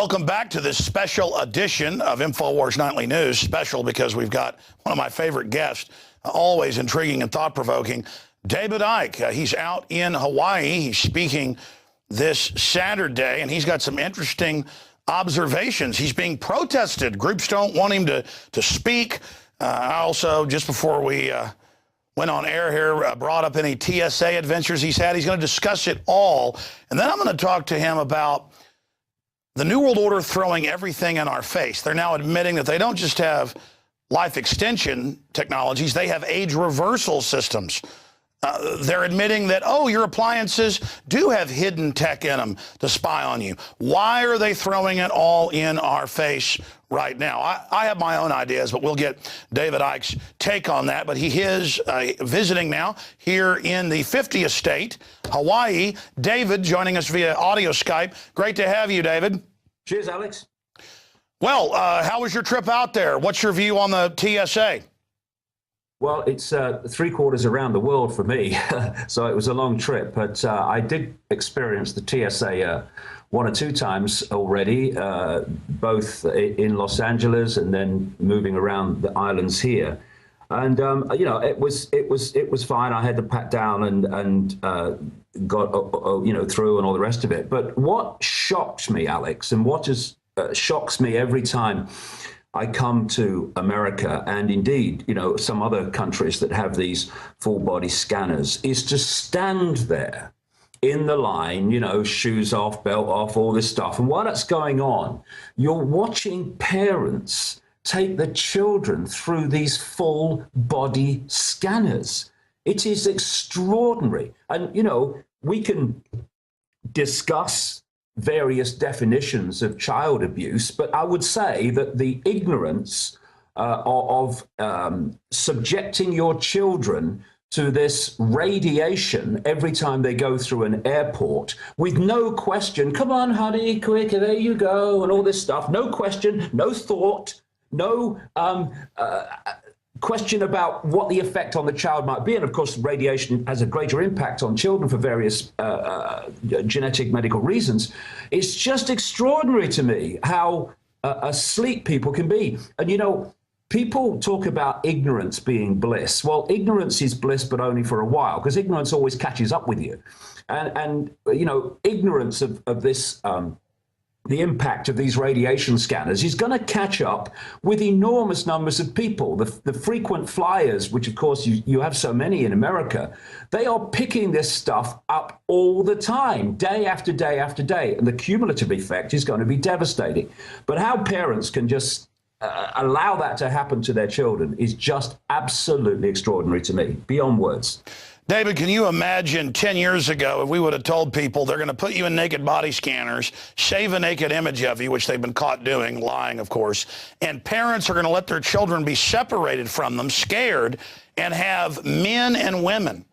Welcome back to this special edition of InfoWars Nightly News. Special because we've got one of my favorite guests, always intriguing and thought-provoking, David Icke. He's out in Hawaii. He's speaking this Saturday, and he's got some interesting observations. He's being protested. Groups don't want him to speak. I also, just before we went on air here, brought up any TSA adventures he's had. He's going to discuss it all. And then I'm going to talk to him about the New World Order throwing everything in our face. They're now admitting that they don't just have life extension technologies, they have age reversal systems. They're admitting that, oh, your appliances do have hidden tech in them to spy on you. Why are they throwing it all in our face right now? I have my own ideas, but we'll get David Icke's take on that. But he is visiting now here in the 50th state, Hawaii. David joining us via audio Skype. Great to have you, David. Cheers, Alex. Well, how was your trip out there? What's your view on the TSA? Well, it's 3/4 around the world for me, so it was a long trip. But I did experience the TSA one or two times already, both in Los Angeles and then moving around the islands here. And you know, it was fine. I had to pat down and got through and all the rest of it. But what shocked me, Alex, and what just shocks me every time I come to America, and indeed, you know, some other countries that have these full body scanners, is to stand there in the line, you know, shoes off, belt off, all this stuff. And while that's going on, you're watching parents take the children through these full body scanners. It is extraordinary. And, you know, we can discuss various definitions of child abuse, but I would say that the ignorance of subjecting your children to this radiation every time they go through an airport with no question, come on, honey, quick, there you go, and all this stuff, no question, no thought, no question about what the effect on the child might be. And of course, radiation has a greater impact on children for various genetic medical reasons. It's just extraordinary to me how asleep people can be. And, you know, people talk about ignorance being bliss. Well, ignorance is bliss, but only for a while, because ignorance always catches up with you. And you know, ignorance of this the impact of these radiation scanners is going to catch up with enormous numbers of people. The frequent flyers, which of course you have so many in America, they are picking this stuff up all the time, day after day after day. And the cumulative effect is going to be devastating. But how parents can just allow that to happen to their children is just absolutely extraordinary to me, beyond words. David, can you imagine 10 years ago if we would have told people they're going to put you in naked body scanners, shave a naked image of you, which they've been caught doing, lying, of course, and parents are going to let their children be separated from them, scared, and have men and women,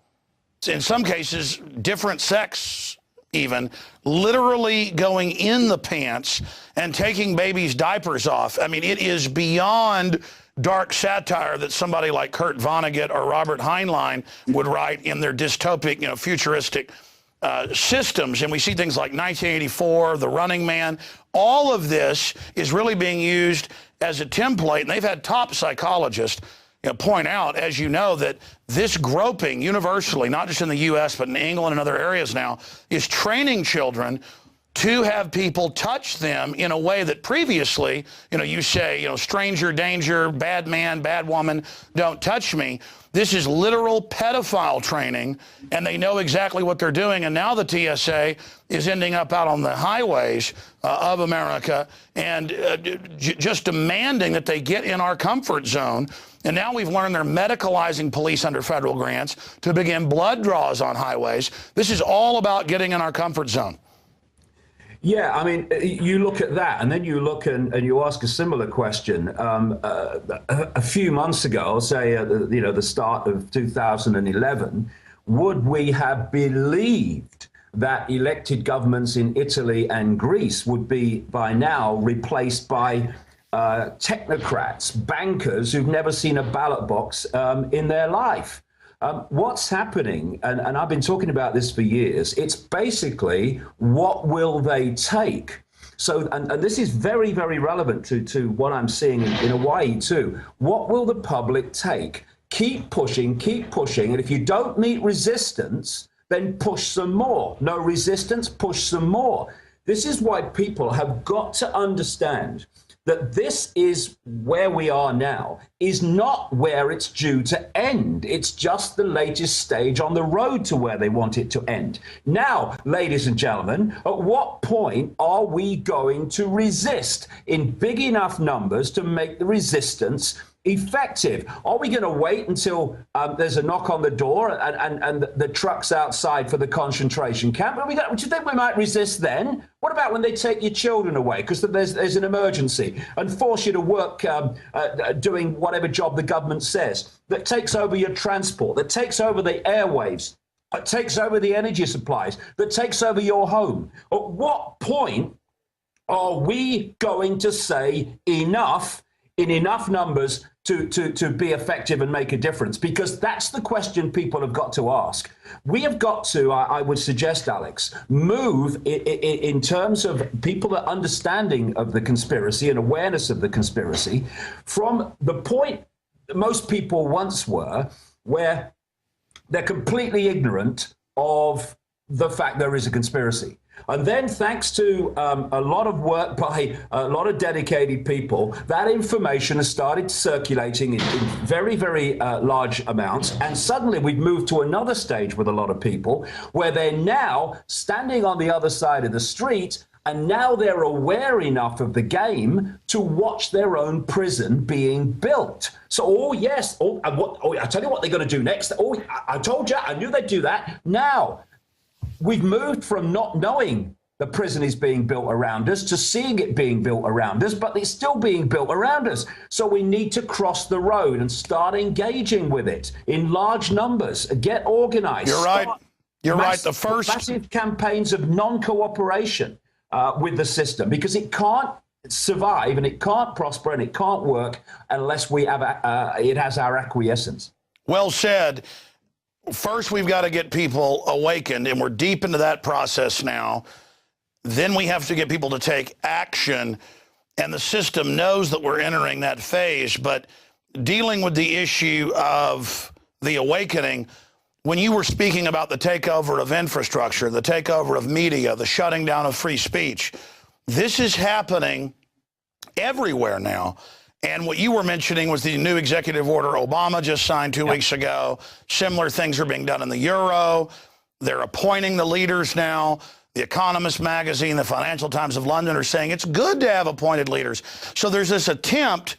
in some cases, different sex even, literally going in the pants and taking babies' diapers off. I mean, it is beyond dark satire that somebody like Kurt Vonnegut or Robert Heinlein would write in their dystopic, you know, futuristic systems. And we see things like 1984, The Running Man. All of this is really being used as a template. And they've had top psychologists, you know, point out, as you know, that this groping universally, not just in the U.S., but in England and other areas now, is training children to have people touch them in a way that previously, you know, you say, you know, stranger danger, bad man, bad woman, don't touch me. This is literal pedophile training, and they know exactly what they're doing. And now the TSA is ending up out on the highways of America and just demanding that they get in our comfort zone. And now we've learned they're medicalizing police under federal grants to begin blood draws on highways. This is all about getting in our comfort zone. Yeah, I mean, you look at that, and then you look and you ask a similar question. A few months ago, say, you know, the start of 2011, would we have believed that elected governments in Italy and Greece would be by now replaced by technocrats, bankers who've never seen a ballot box in their life? What's happening, and I've been talking about this for years, it's basically what will they take So, and this is very, very relevant to what I'm seeing in Hawaii too. What will the public take? Keep pushing, and if you don't meet resistance, then push some more. No resistance, push some more. This is why people have got to understand that this is where we are now, is not where it's due to end. It's just the latest stage on the road to where they want it to end. Now, ladies and gentlemen, at what point are we going to resist in big enough numbers to make the resistance effective? Are we going to wait until there's a knock on the door and the truck's outside for the concentration camp? Do you think we might resist then? What about when they take your children away because there's an emergency and force you to work doing whatever job the government says, that takes over your transport, that takes over the airwaves, that takes over the energy supplies, that takes over your home? At what point are we going to say enough in enough numbers to be effective and make a difference? Because that's the question people have got to ask. We have got to, I would suggest, Alex, move in terms of people that understanding of the conspiracy and awareness of the conspiracy from the point that most people once were, where they're completely ignorant of the fact there is a conspiracy. And then, thanks to a lot of work by a lot of dedicated people, that information has started circulating in very, very large amounts. And suddenly we've moved to another stage with a lot of people where they're now standing on the other side of the street, and now they're aware enough of the game to watch their own prison being built. So, oh, yes, I tell you what they're going to do next. Oh, I told you, I knew they'd do that. Now, we've moved from not knowing the prison is being built around us to seeing it being built around us, but it's still being built around us. So we need to cross the road and start engaging with it in large numbers, get organized. You're right. You're right. The first massive campaigns of non-cooperation with the system, because it can't survive and it can't prosper and it can't work unless we have it has our acquiescence. Well said. First, we've got to get people awakened, and we're deep into that process now. Then we have to get people to take action, and the system knows that we're entering that phase. But dealing with the issue of the awakening, when you were speaking about the takeover of infrastructure, the takeover of media, the shutting down of free speech, this is happening everywhere now. And what you were mentioning was the new executive order Obama just signed 2 weeks ago. Similar things are being done in the Euro. They're appointing the leaders now. The Economist magazine, the Financial Times of London are saying it's good to have appointed leaders. So there's this attempt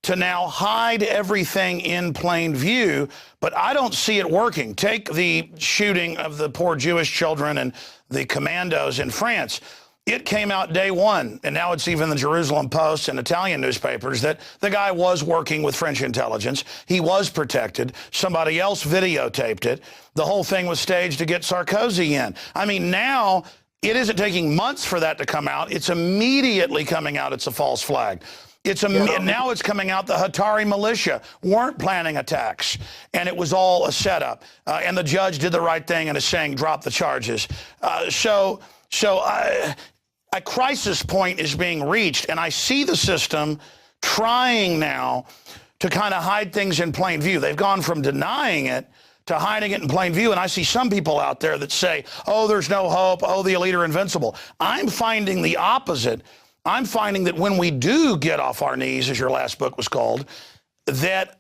to now hide everything in plain view, but I don't see it working. Take the shooting of the poor Jewish children and the commandos in France. It came out day one, and now it's even the Jerusalem Post and Italian newspapers, that the guy was working with French intelligence. He was protected. Somebody else videotaped it. The whole thing was staged to get Sarkozy in. I mean, now it isn't taking months for that to come out. It's immediately coming out. It's a false flag. Now it's coming out the Hatari militia weren't planning attacks, and it was all a setup. And the judge did the right thing and is saying drop the charges. So a crisis point is being reached, and I see the system trying now to kind of hide things in plain view. They've gone from denying it to hiding it in plain view, and I see some people out there that say, oh, there's no hope, oh, the elite are invincible. I'm finding the opposite. I'm finding that when we do get off our knees, as your last book was called, that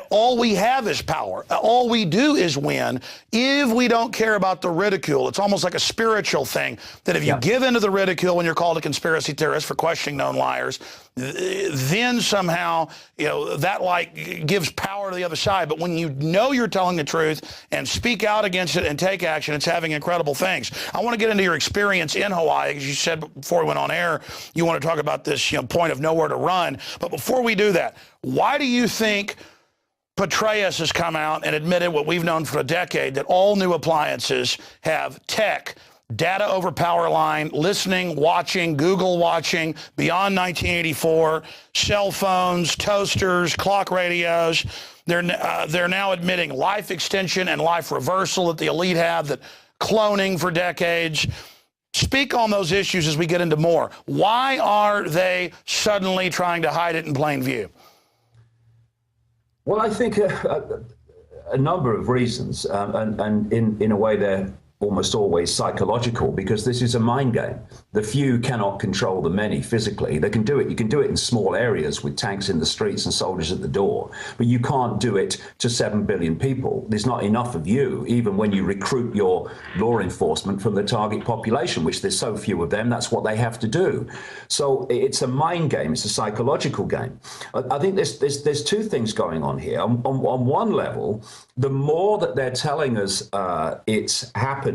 all we have is power. All we do is win if we don't care about the ridicule. It's almost like a spiritual thing, that if you give into the ridicule when you're called a conspiracy theorist for questioning known liars, then somehow, that gives power to the other side. But when you know you're telling the truth and speak out against it and take action, it's having incredible things. I want to get into your experience in Hawaii. As you said before we went on air, you want to talk about this point of nowhere to run. But before we do that, why do you think Petraeus has come out and admitted what we've known for a decade, that all new appliances have tech, data over power line, listening, watching, Google watching, beyond 1984, cell phones, toasters, clock radios. They're now admitting life extension and life reversal that the elite have, that cloning for decades. Speak on those issues as we get into more. Why are they suddenly trying to hide it in plain view? Well, I think a number of reasons, and in a way they're almost always psychological, because this is a mind game. The few cannot control the many physically. They can do it. You can do it in small areas with tanks in the streets and soldiers at the door, but you can't do it to 7 billion people. There's not enough of you, even when you recruit your law enforcement from the target population, which there's so few of them, that's what they have to do. So it's a mind game. It's a psychological game. I think there's two things going on here. On one level, the more that they're telling us it's happening,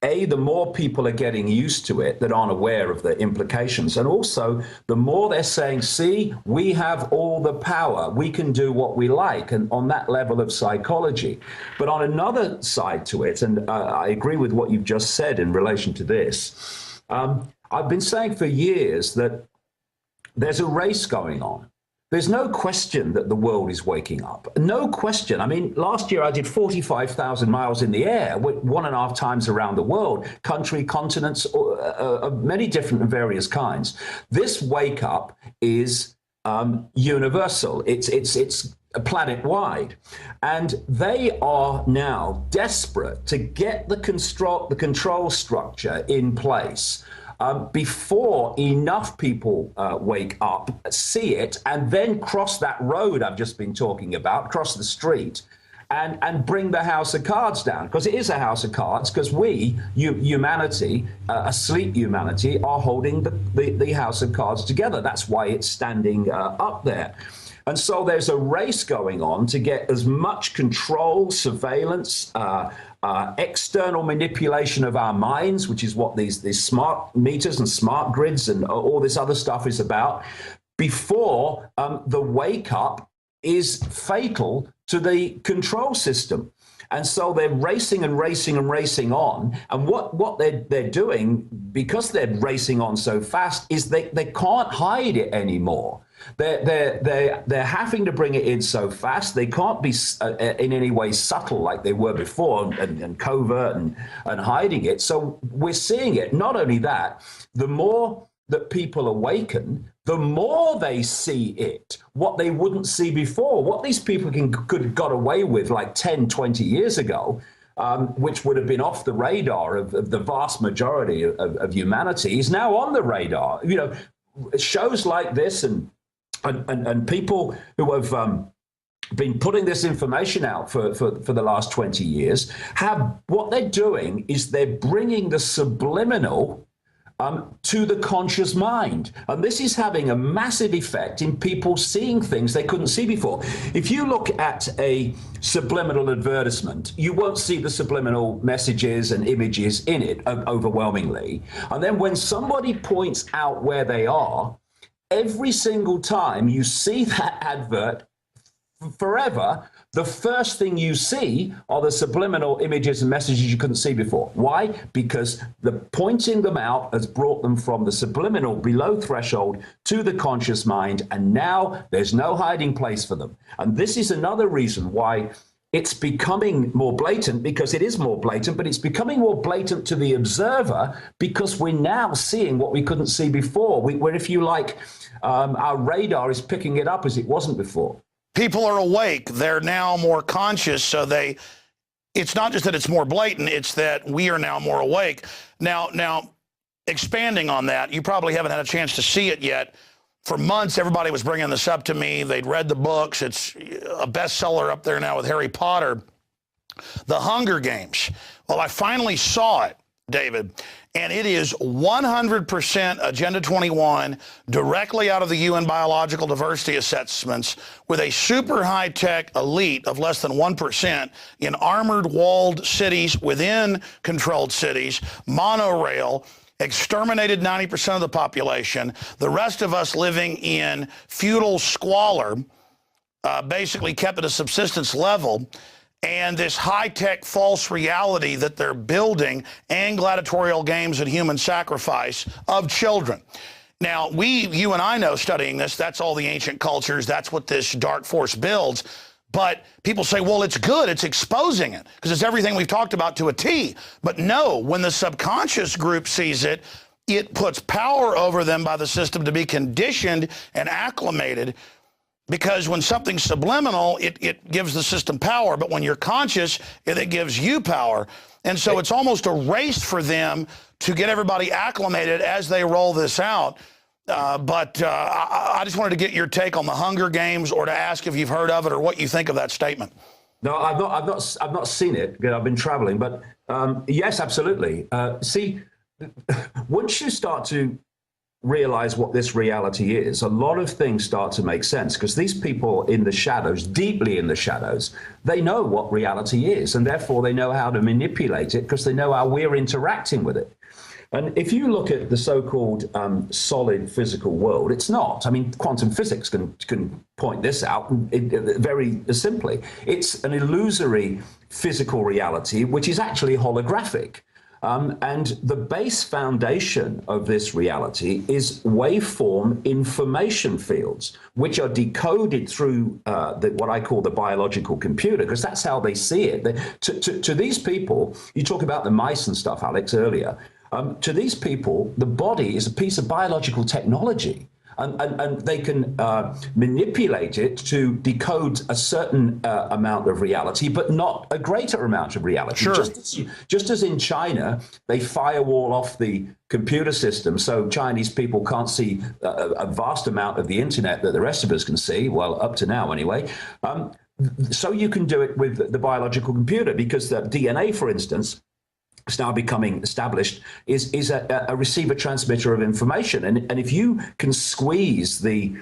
the more people are getting used to it that aren't aware of the implications. And also, the more they're saying, see, we have all the power, we can do what we like, and on that level of psychology. But on another side to it, and I agree with what you've just said in relation to this, I've been saying for years that there's a race going on. There's no question that the world is waking up. No question. I mean, last year I did 45,000 miles in the air, 1.5 times around the world, country, continents, of many different and various kinds. This wake up is universal. It's planet-wide. And they are now desperate to get the control structure in place before enough people wake up, see it, and then cross that road I've just been talking about, cross the street, and bring the house of cards down. Because it is a house of cards, because we, humanity, asleep humanity, are holding the house of cards together. That's why it's standing up there. And so there's a race going on to get as much control, surveillance, external manipulation of our minds, which is what these smart meters and smart grids and all this other stuff is about, before the wake up is fatal to the control system. And so they're racing and racing and racing on. And what they're doing, because they're racing on so fast, is they can't hide it anymore. They're having to bring it in so fast. They can't be in any way subtle like they were before, and covert and hiding it. So we're seeing it. Not only that, the more that people awaken, the more they see it, what they wouldn't see before, what these people could have got away with like 10, 20 years ago, which would have been off the radar of the vast majority of humanity, is now on the radar. You know, shows like this and people who have been putting this information out for the last 20 years, what they're doing is they're bringing the subliminal to the conscious mind. And this is having a massive effect in people seeing things they couldn't see before. If you look at a subliminal advertisement, you won't see the subliminal messages and images in it overwhelmingly. And then when somebody points out where they are, every single time you see that advert forever, the first thing you see are the subliminal images and messages you couldn't see before. Why? Because the pointing them out has brought them from the subliminal below threshold to the conscious mind, and now there's no hiding place for them. And this is another reason why it's becoming more blatant, because it is more blatant, but it's becoming more blatant to the observer because we're now seeing what we couldn't see before. Where, if you like, our radar is picking it up as it wasn't before. People are awake. They're now more conscious. So it's not just that it's more blatant, it's that we are now more awake. Now, expanding on that, you probably haven't had a chance to see it yet. For months, everybody was bringing this up to me. They'd read the books. It's a bestseller up there now with Harry Potter. The Hunger Games. Well, I finally saw it, David, and it is 100% Agenda 21, directly out of the UN Biological Diversity Assessments, with a super high-tech elite of less than 1% in armored walled cities within controlled cities, monorail, exterminated 90% of the population, the rest of us living in feudal squalor, basically kept at a subsistence level, and this high-tech false reality that they're building, and gladiatorial games and human sacrifice of children. Now, you and I know, studying this, that's all the ancient cultures, that's what this dark force builds. But people say, well, it's good. It's exposing it because it's everything we've talked about to a T. But no, when the subconscious group sees it, it puts power over them by the system to be conditioned and acclimated, because when something's subliminal, it gives the system power. But when you're conscious, it gives you power. And so it's almost a race for them to get everybody acclimated as they roll this out. But I just wanted to get your take on the Hunger Games, or to ask if you've heard of it or what you think of that statement. No, I've not seen it. I've been traveling, but yes, absolutely. See, once you start to realize what this reality is, a lot of things start to make sense, because these people in the shadows, deeply in the shadows, they know what reality is, and therefore they know how to manipulate it because they know how we're interacting with it. And if you look at the so-called solid physical world, it's not. I mean, quantum physics can point this out very simply. It's an illusory physical reality, which is actually holographic. And the base foundation of this reality is waveform information fields, which are decoded through what I call the biological computer, because that's how they see it. To these people, you talk about the mice and stuff, Alex, earlier. To these people, the body is a piece of biological technology. And they can manipulate it to decode a certain amount of reality, but not a greater amount of reality. Sure. Just as in China, they firewall off the computer system, so Chinese people can't see a vast amount of the internet that the rest of us can see, well, up to now anyway. So you can do it with the biological computer, because the DNA, for instance, is now becoming established, is a receiver transmitter of information, and if you can squeeze the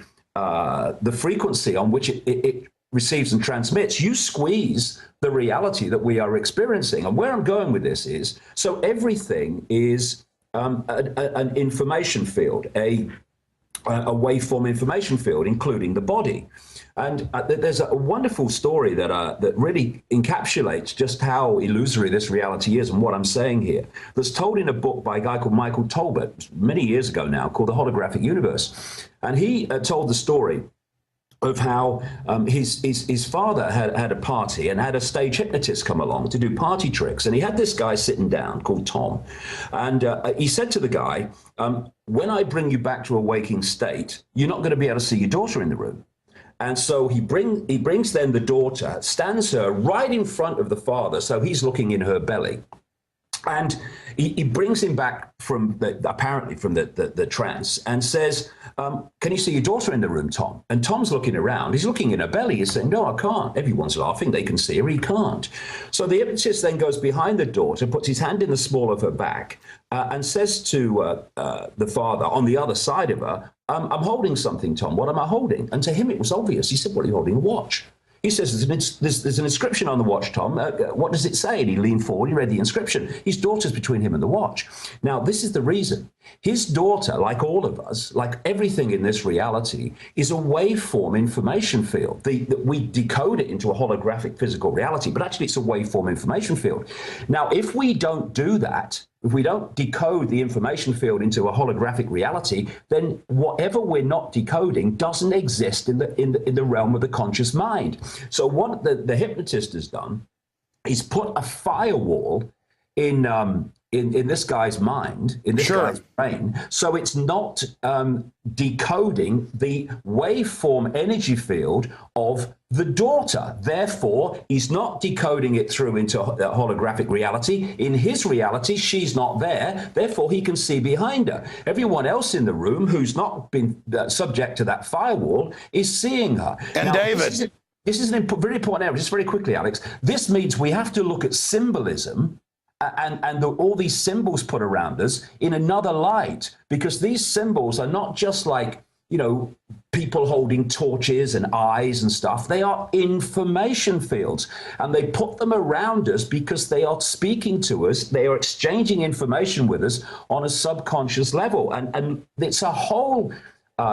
frequency on which it receives and transmits, you squeeze the reality that we are experiencing. And where I'm going with this is, so everything is an information field, a waveform information field, including the body. And there's a wonderful story that really encapsulates just how illusory this reality is and what I'm saying here. That's told in a book by a guy called Michael Talbot, many years ago now, called The Holographic Universe. And he told the story of how his father had a party and had a stage hypnotist come along to do party tricks. And he had this guy sitting down called Tom. And he said to the guy, when I bring you back to a waking state, you're not going to be able to see your daughter in the room. And so he brings then the daughter, stands her right in front of the father, so he's looking in her belly. And he brings him back from apparently from the trance, and says, can you see your daughter in the room, Tom? And Tom's looking around. He's looking in her belly. He's saying, no, I can't. Everyone's laughing. They can see her. He can't. So the hypnotist then goes behind the daughter, puts his hand in the small of her back, and says to the father on the other side of her, I'm holding something, Tom. What am I holding? And to him, it was obvious. He said, well, you're holding a watch. He says, there's an inscription on the watch, Tom. What does it say? And he leaned forward, he read the inscription. His daughter's between him and the watch. Now, this is the reason. His daughter, like all of us, like everything in this reality, is a waveform information field. We decode it into a holographic physical reality, but actually it's a waveform information field. Now, if we don't do that, if we don't decode the information field into a holographic reality, then whatever we're not decoding doesn't exist in the realm of the conscious mind. So what the hypnotist has done is put a firewall in this guy's mind, in this guy's brain, so it's not decoding the waveform energy field of the daughter. Therefore, he's not decoding it through into a holographic reality. In his reality, she's not there. Therefore, he can see behind her. Everyone else in the room who's not been subject to that firewall is seeing her. And now, David, this is a very important area. Just very quickly, Alex. This means we have to look at symbolism and all these symbols put around us in another light, because these symbols are not just like, people holding torches and eyes and stuff. They are information fields, and they put them around us because they are speaking to us. They are exchanging information with us on a subconscious level. And it's a whole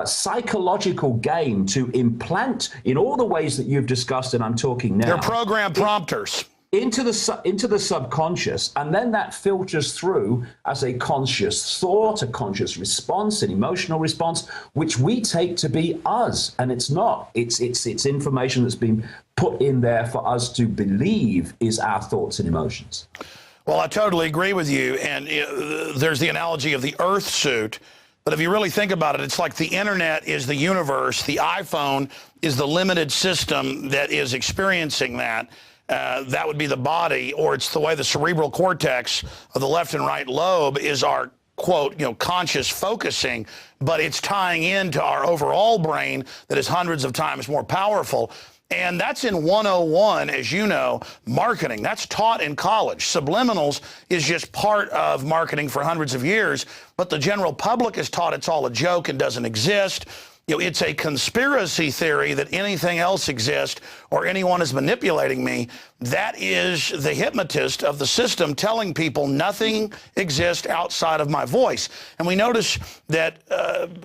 psychological game to implant in all the ways that you've discussed, and I'm talking now. They're program prompters. Into the subconscious, and then that filters through as a conscious thought, a conscious response, an emotional response, which we take to be us, and it's not. It's information that's been put in there for us to believe is our thoughts and emotions. Well, I totally agree with you. And there's the analogy of the Earth suit. But if you really think about it, it's like the internet is the universe. The iPhone is the limited system that is experiencing that. That would be the body, or it's the way the cerebral cortex of the left and right lobe is our, quote, conscious focusing, but it's tying into our overall brain that is hundreds of times more powerful. And that's in 101, as you know, marketing. That's taught in college. Subliminals is just part of marketing for hundreds of years, but the general public is taught it's all a joke and doesn't exist. It's a conspiracy theory that anything else exists or anyone is manipulating me. That is the hypnotist of the system telling people nothing exists outside of my voice. And we notice that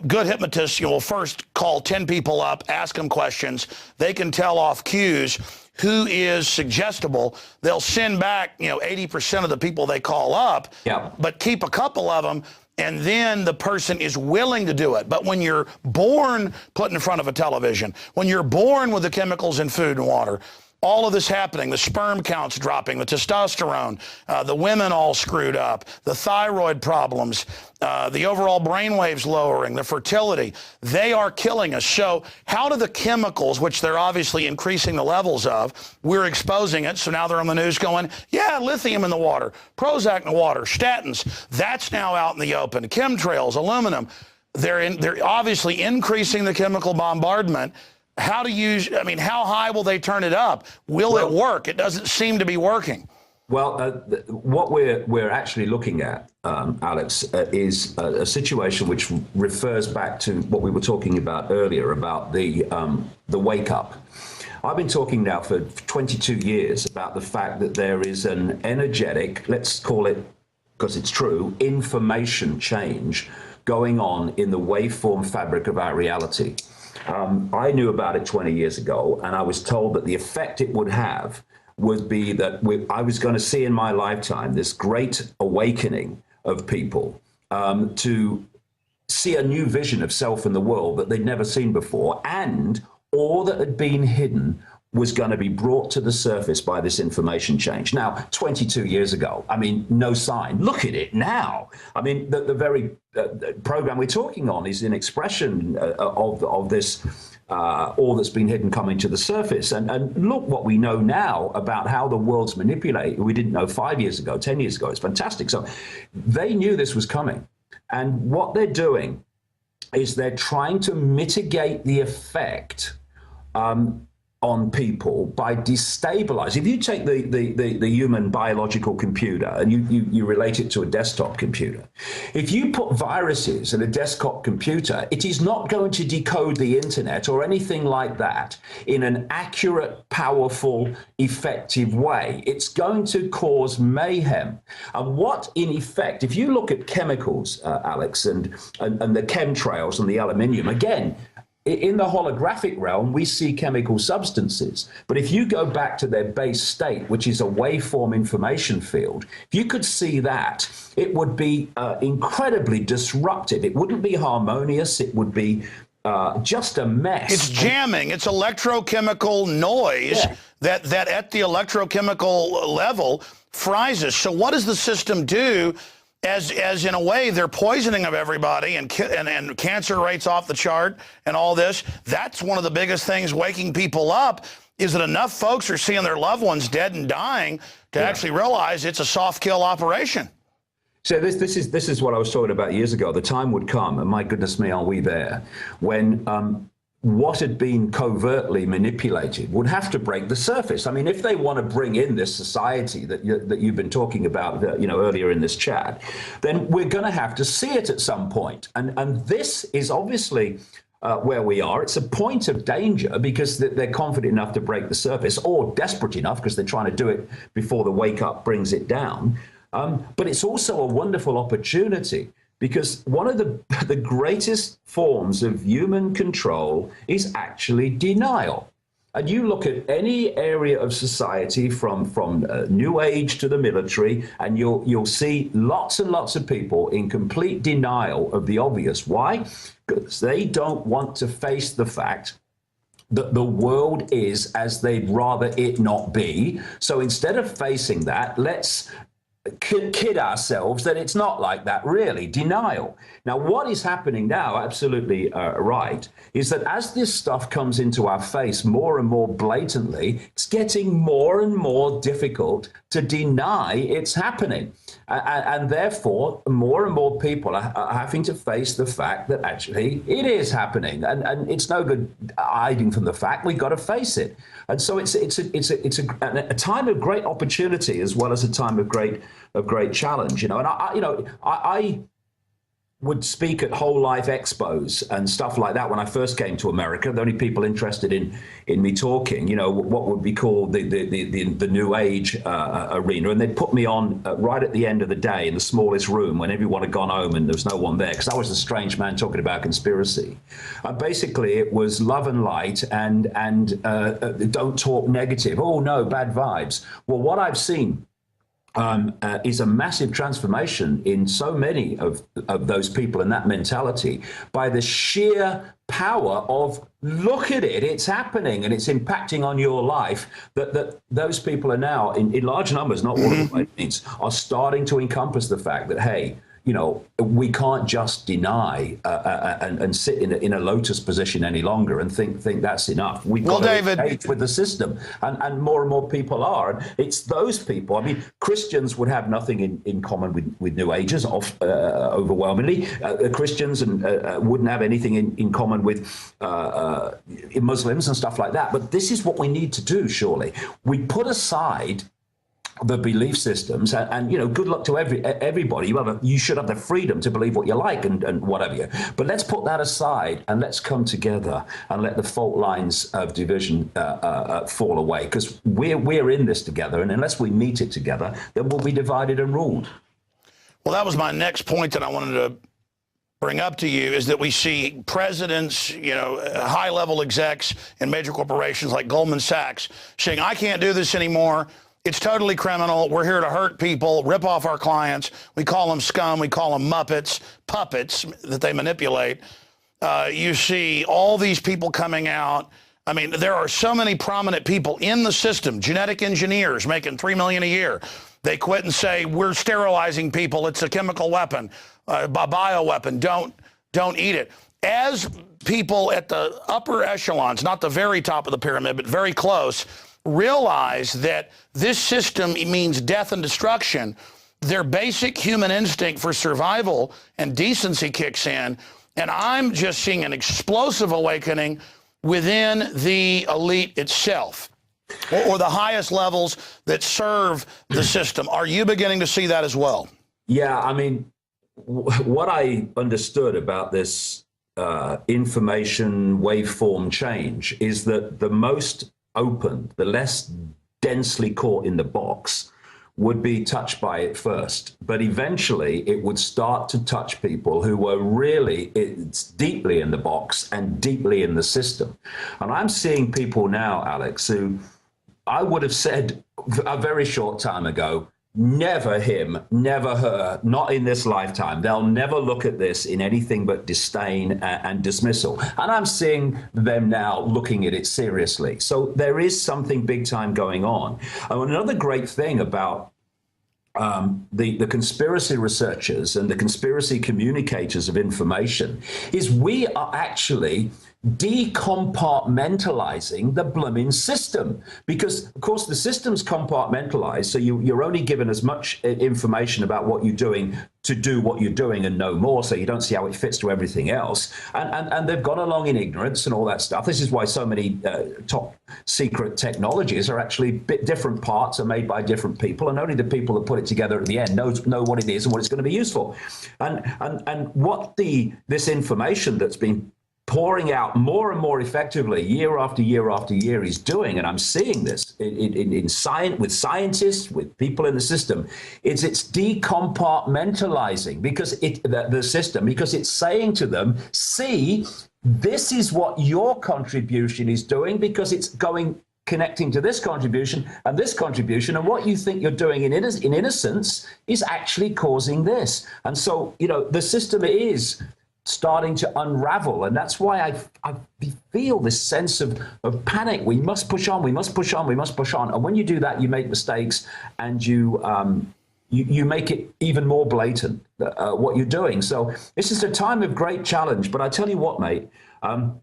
good hypnotists, will first call 10 people up, ask them questions. They can tell off cues who is suggestible. They'll send back, 80% of the people they call up, but keep a couple of them. And then the person is willing to do it. But when you're born put in front of a television, when you're born with the chemicals in food and water, all of this happening, the sperm counts dropping, the testosterone, the women all screwed up, the thyroid problems, the overall brainwaves lowering, the fertility, they are killing us. So how do the chemicals, which they're obviously increasing the levels of, we're exposing it, so now they're on the news going, yeah, lithium in the water, Prozac in the water, statins, that's now out in the open, chemtrails, aluminum, they're obviously increasing the chemical bombardment. How how high will they turn it up? Will it work? It doesn't seem to be working. Well, what we're actually looking at, Alex, is a situation which refers back to what we were talking about earlier about the wake up. I've been talking now for 22 years about the fact that there is an energetic, let's call it, because it's true, information change going on in the waveform fabric of our reality. I knew about it 20 years ago, and I was told that the effect it would have would be that I was going to see in my lifetime this great awakening of people to see a new vision of self in the world that they'd never seen before, and all that had been hidden was going to be brought to the surface by this information change. Now, 22 years ago, no sign. Look at it now. The very program we're talking on is an expression of this, all that's been hidden coming to the surface. And look what we know now about how the world's manipulated. We didn't know 5 years ago, 10 years ago. It's fantastic. So they knew this was coming. And what they're doing is they're trying to mitigate the effect on people by destabilizing. If you take the human biological computer and you relate it to a desktop computer, if you put viruses in a desktop computer, it is not going to decode the internet or anything like that in an accurate, powerful, effective way. It's going to cause mayhem. And what, in effect, if you look at chemicals, Alex, and the chemtrails and the aluminium, again, in the holographic realm, we see chemical substances. But if you go back to their base state, which is a waveform information field, if you could see that, it would be incredibly disruptive. It wouldn't be harmonious. It would be just a mess. It's jamming. It's electrochemical noise that at the electrochemical level fries us. So what does the system do? As in a way, they're poisoning of everybody and cancer rates off the chart and all this. That's one of the biggest things waking people up, is that enough folks are seeing their loved ones dead and dying to actually realize it's a soft kill operation. So this is what I was talking about years ago. The time would come, and my goodness me, are we there, when what had been covertly manipulated would have to break the surface. If they want to bring in this society that you've been talking about, earlier in this chat, then we're going to have to see it at some point. And this is obviously where we are. It's a point of danger because they're confident enough to break the surface, or desperate enough because they're trying to do it before the wake up brings it down. But it's also a wonderful opportunity, because one of the greatest forms of human control is actually denial. And you look at any area of society from New Age to the military, and you'll see lots and lots of people in complete denial of the obvious. Why? Because they don't want to face the fact that the world is as they'd rather it not be. So instead of facing that, let's kid ourselves that it's not like that, really. Denial. Now, what is happening now, absolutely right, is that as this stuff comes into our face more and more blatantly, it's getting more and more difficult to deny it's happening. And therefore, more and more people are having to face the fact that actually it is happening. And it's no good hiding from the fact. We've got to face it. And so it's a time of great opportunity as well as a time of great challenge. And I would speak at whole life expos and stuff like that when I first came to America. The only people interested in me talking, what would be called the new age arena, and they'd put me on right at the end of the day in the smallest room when everyone had gone home and there was no one there, because I was the strange man talking about conspiracy. Basically, it was love and light and don't talk negative. Oh no, bad vibes. Well, what I've seen is a massive transformation in so many of those people and that mentality by the sheer power of, look at it, it's happening and it's impacting on your life, that those people are now in large numbers, not all of them by means, are starting to encompass the fact that, hey, we can't just deny and sit in a lotus position any longer and think that's enough. We've got to engage with the system, and more people are. And it's those people. I mean, Christians would have nothing in common with New Agers, overwhelmingly. Christians wouldn't have anything in common with Muslims and stuff like that. But this is what we need to do, surely. We put aside the belief systems, and good luck to everybody. You should have the freedom to believe what you like and whatever. But let's put that aside and let's come together and let the fault lines of division fall away, because we're in this together, and unless we meet it together, then we'll be divided and ruled. Well, that was my next point that I wanted to bring up to you, is that we see presidents, high-level execs in major corporations like Goldman Sachs saying, I can't do this anymore. It's totally criminal. We're here to hurt people, rip off our clients. We call them scum. We call them muppets, puppets that they manipulate. You see all these people coming out. I mean, there are so many prominent people in the system, genetic engineers making $3 million a year. They quit and say, we're sterilizing people. It's a chemical weapon, a bioweapon. Don't eat it. As people at the upper echelons, not the very top of the pyramid, but very close, realize that this system means death and destruction, their basic human instinct for survival and decency kicks in, and I'm just seeing an explosive awakening within the elite itself, or the highest levels that serve the system. Are you beginning to see that as well? Yeah, I mean, what I understood about this information waveform change is that the most open, the less densely caught in the box, would be touched by it first. But eventually it would start to touch people who were really deeply in the box and deeply in the system. And I'm seeing people now, Alex, who I would have said a very short time ago, never him, never her, not in this lifetime. They'll never look at this in anything but disdain and dismissal. And I'm seeing them now looking at it seriously. So there is something big time going on. And another great thing about the conspiracy researchers and the conspiracy communicators of information is we are actually decompartmentalizing the blooming system, because of course the system's compartmentalized, so you're only given as much information about what you're doing to do what you're doing and no more, so you don't see how it fits to everything else, and they've gone along in ignorance and all that stuff. This is why so many top secret technologies are actually different parts are made by different people, and only the people that put it together at the end know what it is and what it's going to be used for. And what this information that's been pouring out more and more effectively year after year after year is doing, and I'm seeing this in science, with scientists, with people in the system, it's decompartmentalizing because the system, because it's saying to them, see, this is what your contribution is doing, because it's connecting to this contribution, and what you think you're doing in innocence is actually causing this. And so, the system is starting to unravel. And that's why I feel this sense of panic. We must push on, we must push on, we must push on. And when you do that, you make mistakes, and you make it even more blatant what you're doing. So this is a time of great challenge. But I tell you what, mate, I'm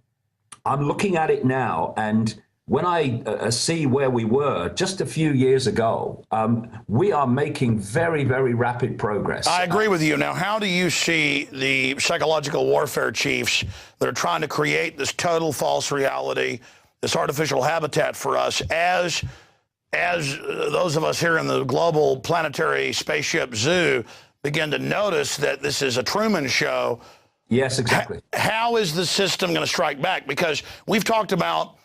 looking at it now, and when I see where we were just a few years ago, we are making very, very rapid progress. I agree with you. Now, how do you see the psychological warfare chiefs that are trying to create this total false reality, this artificial habitat for us, as those of us here in the global planetary spaceship zoo begin to notice that this is a Truman show? Yes, exactly. How is the system going to strike back? Because we've talked about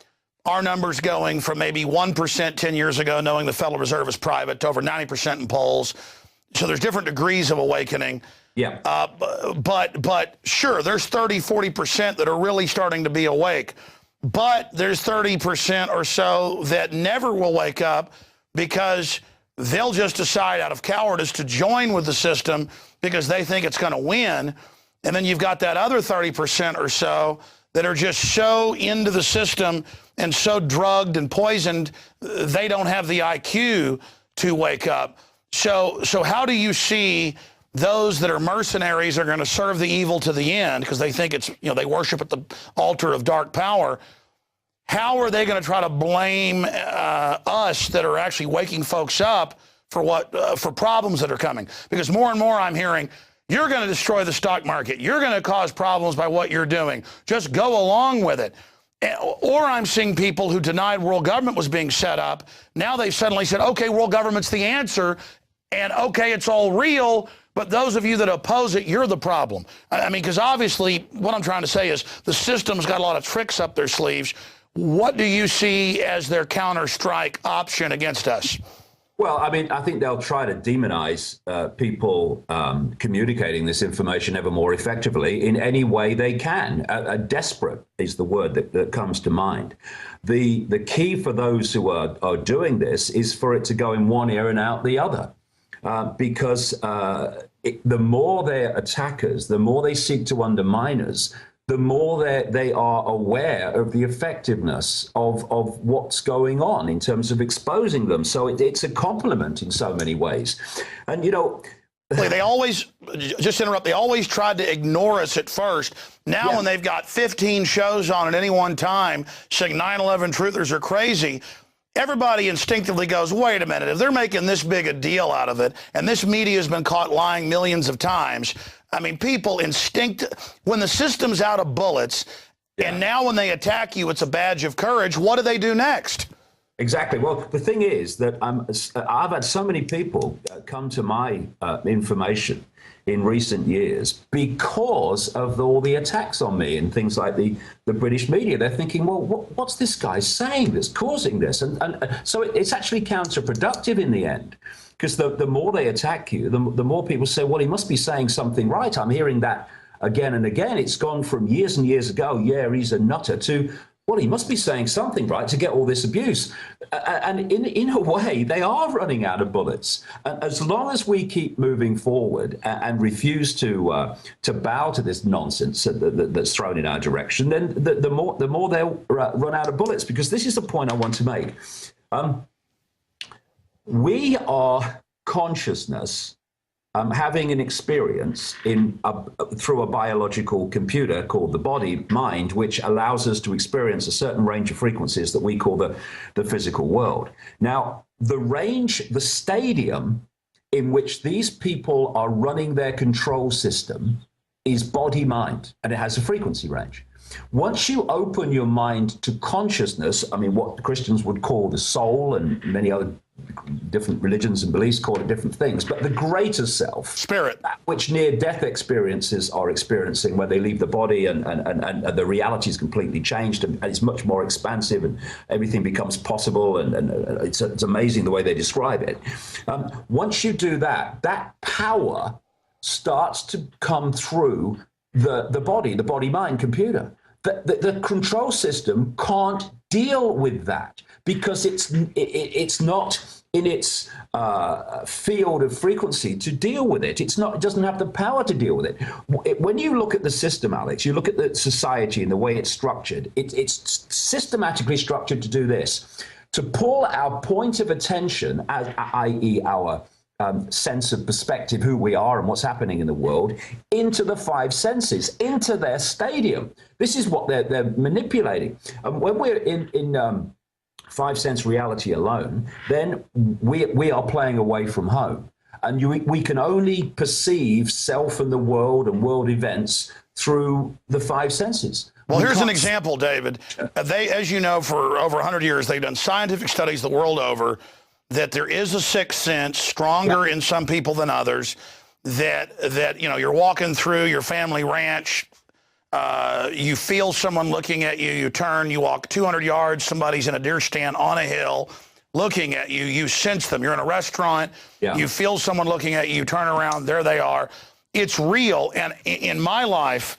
our numbers going from maybe 1% 10 years ago, knowing the Federal Reserve is private, to over 90% in polls. So there's different degrees of awakening. Yeah. But sure, there's 30, 40% that are really starting to be awake. But there's 30% or so that never will wake up because they'll just decide out of cowardice to join with the system because they think it's going to win. And then you've got that other 30% or so that are just so into the system and so drugged and poisoned, they don't have the IQ to wake up. So how do you see those that are mercenaries are going to serve the evil to the end because they think it's, they worship at the altar of dark power? How are they going to try to blame us that are actually waking folks up for problems that are coming? Because more and more I'm hearing, you're going to destroy the stock market. You're going to cause problems by what you're doing. Just go along with it. Or I'm seeing people who denied world government was being set up. Now they've suddenly said, okay, world government's the answer, and okay, it's all real, but those of you that oppose it, you're the problem. I mean, because obviously what I'm trying to say is the system's got a lot of tricks up their sleeves. What do you see as their counter-strike option against us? Well, I mean, I think they'll try to demonize people communicating this information ever more effectively in any way they can. Desperate is the word that comes to mind. The key for those who are doing this is for it to go in one ear and out the other, because the more they're attackers, the more they seek to undermine us, the more they are aware of the effectiveness of what's going on in terms of exposing them. So it's a compliment in so many ways. And, they always, just interrupt, they always tried to ignore us at first. Now when they've got 15 shows on at any one time saying 9/11 truthers are crazy, everybody instinctively goes, wait a minute, if they're making this big a deal out of it, and this media has been caught lying millions of times, I mean, people when the system's out of bullets, and now when they attack you, it's a badge of courage, what do they do next? Exactly. Well, the thing is that I've had so many people come to my information in recent years because of all the attacks on me and things like the British media. They're thinking, well, what's this guy saying that's causing this? And so it's actually counterproductive in the end. Because the more they attack you, the more people say, well, he must be saying something right. I'm hearing that again and again. It's gone from years and years ago, yeah, he's a nutter, to, well, he must be saying something right to get all this abuse. And in a way, they are running out of bullets. And as long as we keep moving forward and refuse to bow to this nonsense that's thrown in our direction, then the more they'll run out of bullets. Because this is the point I want to make. We are consciousness having an experience through a biological computer called the body mind, which allows us to experience a certain range of frequencies that we call the physical world. Now, the stadium in which these people are running their control system is body mind, and it has a frequency range. Once you open your mind to consciousness, I mean, what Christians would call the soul, and many other different religions and beliefs call it different things, but the greater self, spirit, which near-death experiences are experiencing, where they leave the body and the reality is completely changed, and it's much more expansive, and everything becomes possible, and it's amazing the way they describe it. Once you do that, that power starts to come through the body mind computer. The control system can't deal with that, because it's not in its field of frequency to deal with it. It doesn't have the power to deal with it. When you look at the system, Alex, you look at the society and the way it's structured, it's systematically structured to do this, to pull our point of attention, i.e. our sense of perspective, who we are and what's happening in the world, into the five senses, into their stadium. This is what they're manipulating. And when we're in five sense reality alone, then we are playing away from home. And we can only perceive self and the world and world events through the five senses. Well, here's an example, David. They, as you know, for over 100 years, they've done scientific studies the world over that there is a sixth sense, stronger in some people than others, that you know, you're walking through your family ranch, you feel someone looking at you, you turn, you walk 200 yards, somebody's in a deer stand on a hill looking at you, you sense them. You're in a restaurant, you feel someone looking at you, you turn around, there they are. It's real. And in my life,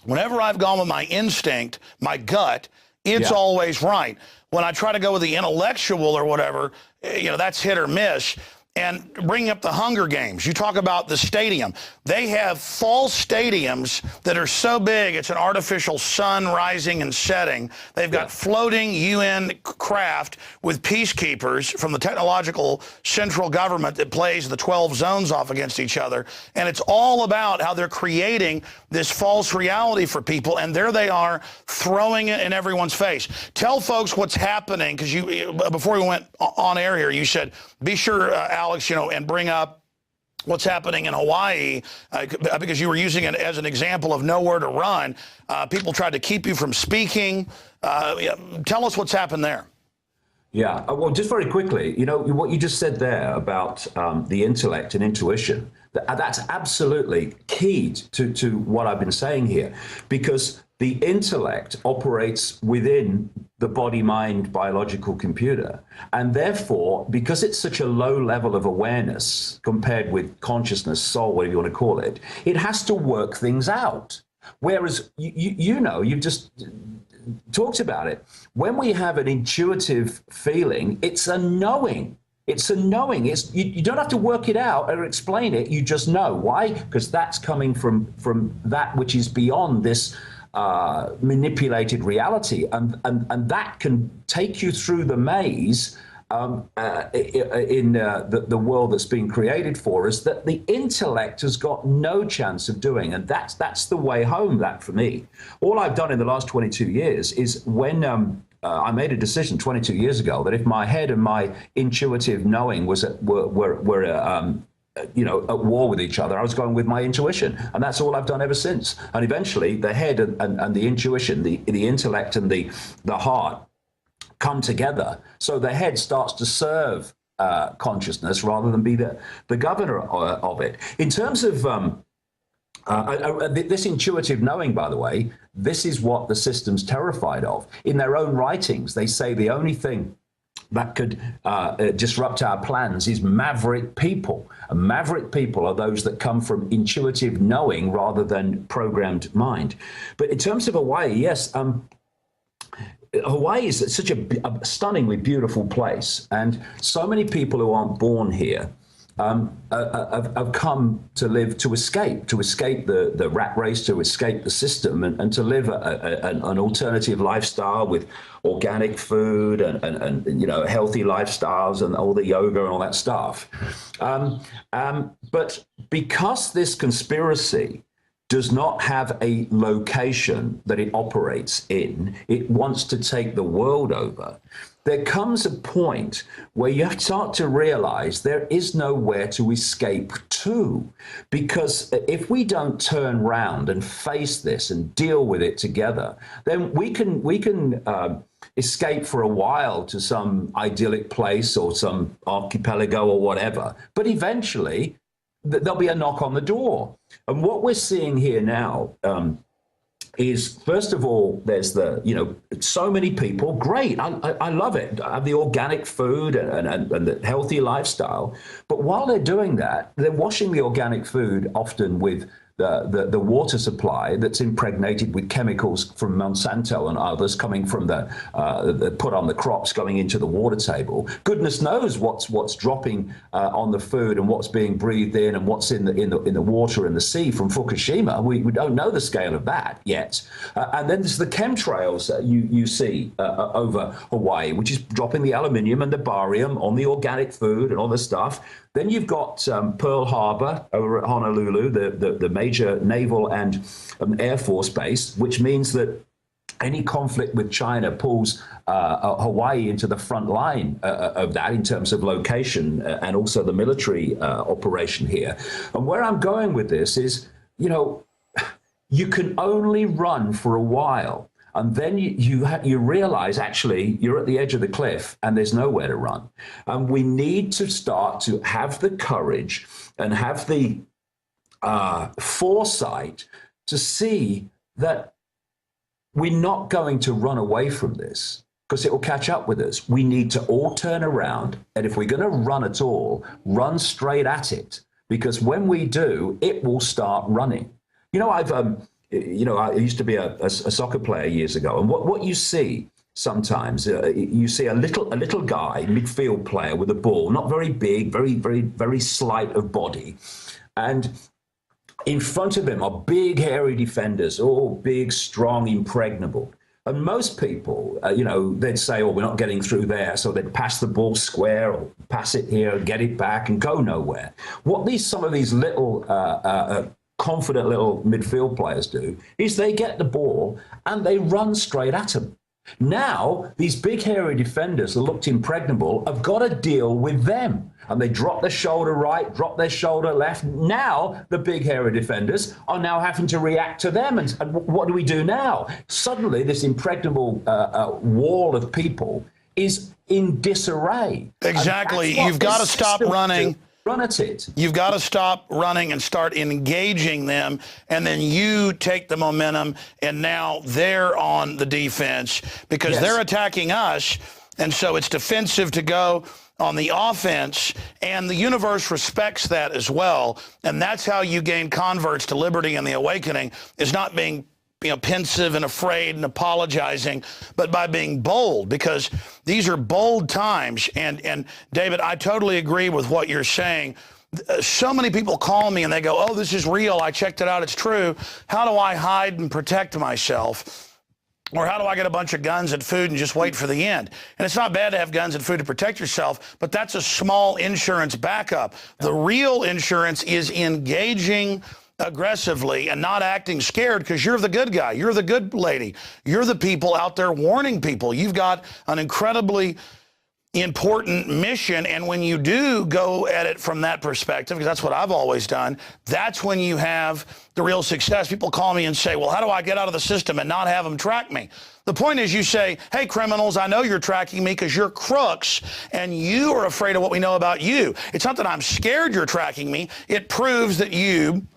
whenever I've gone with my instinct, my gut, it's always right. When I try to go with the intellectual or whatever, you know, that's hit or miss. And bringing up the Hunger Games, you talk about the stadium. They have false stadiums that are so big, it's an artificial sun rising and setting. They've got floating UN craft with peacekeepers from the technological central government that plays the 12 zones off against each other. And it's all about how they're creating this false reality for people. And there they are throwing it in everyone's face. Tell folks what's happening, because you, before we went on air here, you said, be sure, Alex, you know, and bring up what's happening in Hawaii, because you were using it as an example of nowhere to run. People tried to keep you from speaking. Tell us what's happened there. Yeah, well, just very quickly, you know, what you just said there about the intellect and intuition, that's absolutely key to what I've been saying here, because the intellect operates within the body-mind biological computer. And therefore, because it's such a low level of awareness compared with consciousness, soul, whatever you want to call it, it has to work things out. Whereas, you know, you've just talked about it. When we have an intuitive feeling, it's a knowing. It's a knowing. You don't have to work it out or explain it. You just know. Why? Because that's coming from that which is beyond this manipulated reality, and that can take you through the maze in the world that's been created for us, that the intellect has got no chance of doing. And that's the way home, that for me. All I've done in the last 22 years is when I made a decision 22 years ago that if my head and my intuitive knowing were you know, at war with each other, I was going with my intuition, and that's all I've done ever since. And eventually the head and the intuition, the intellect and the heart come together, so the head starts to serve consciousness rather than be the governor of it. In terms of this intuitive knowing, by the way, this is what the system's terrified of. In their own writings, they say the only thing that could disrupt our plans is maverick people. And maverick people are those that come from intuitive knowing rather than programmed mind. But in terms of Hawaii, yes, Hawaii is such a stunningly beautiful place. And so many people who aren't born here have come to live, to escape the rat race, to escape the system, and to live an alternative lifestyle with organic food and you know, healthy lifestyles and all the yoga and all that stuff. But because this conspiracy does not have a location that it operates in, it wants to take the world over, there comes a point where you start to realize there is nowhere to escape to. Because if we don't turn round and face this and deal with it together, then we can escape for a while to some idyllic place or some archipelago or whatever. But eventually, there'll be a knock on the door. And what we're seeing here now is, first of all, there's the, you know, so many people, great, I love it. I have the organic food and the healthy lifestyle. But while they're doing that, they're washing the organic food often with the water supply that's impregnated with chemicals from Monsanto and others coming from the put on the crops going into the water table. Goodness knows what's dropping on the food and what's being breathed in and what's in the water and the sea from Fukushima. We don't know the scale of that yet. And then there's the chemtrails you see over Hawaii, which is dropping the aluminium and the barium on the organic food and all this stuff. Then you've got Pearl Harbor over at Honolulu, the major naval and air force base, which means that any conflict with China pulls Hawaii into the front line of that in terms of location and also the military operation here. And where I'm going with this is, you know, you can only run for a while. And then you realize, actually, you're at the edge of the cliff and there's nowhere to run. And we need to start to have the courage and have the foresight to see that we're not going to run away from this because it will catch up with us. We need to all turn around. And if we're going to run at all, run straight at it. Because when we do, it will start running. You know, I used to be a soccer player years ago, and what you see sometimes, you see a little guy, midfield player with a ball, not very big, very slight of body, and in front of him are big hairy defenders, all big, strong, impregnable. And most people, they'd say, "Oh, we're not getting through there," so they'd pass the ball square or pass it here, get it back, and go nowhere. What some of these little confident little midfield players do is they get the ball and they run straight at them. Now, these big hairy defenders that looked impregnable have got to deal with them. And they drop their shoulder right, drop their shoulder left. Now, the big hairy defenders are now having to react to them. And what do we do now? Suddenly, this impregnable wall of people is in disarray. Exactly. You've got to stop running. Run at it. You've got to stop running and start engaging them, and then you take the momentum, and now they're on the defense because they're attacking us, and so it's defensive to go on the offense, and the universe respects that as well, and that's how you gain converts to liberty and the awakening, is not being pensive and afraid and apologizing, but by being bold, because these are bold times. And David, I totally agree with what you're saying. So many people call me and they go, "Oh, this is real. I checked it out. It's true. How do I hide and protect myself? Or how do I get a bunch of guns and food and just wait for the end?" And it's not bad to have guns and food to protect yourself, but that's a small insurance backup. The real insurance is engaging aggressively and not acting scared, because you're the good guy. You're the good lady. You're the people out there warning people. You've got an incredibly important mission. And when you do go at it from that perspective, because that's what I've always done, that's when you have the real success. People call me and say, "Well, how do I get out of the system and not have them track me?" The point is, you say, "Hey, criminals, I know you're tracking me because you're crooks and you are afraid of what we know about you. It's not that I'm scared you're tracking me. It proves that you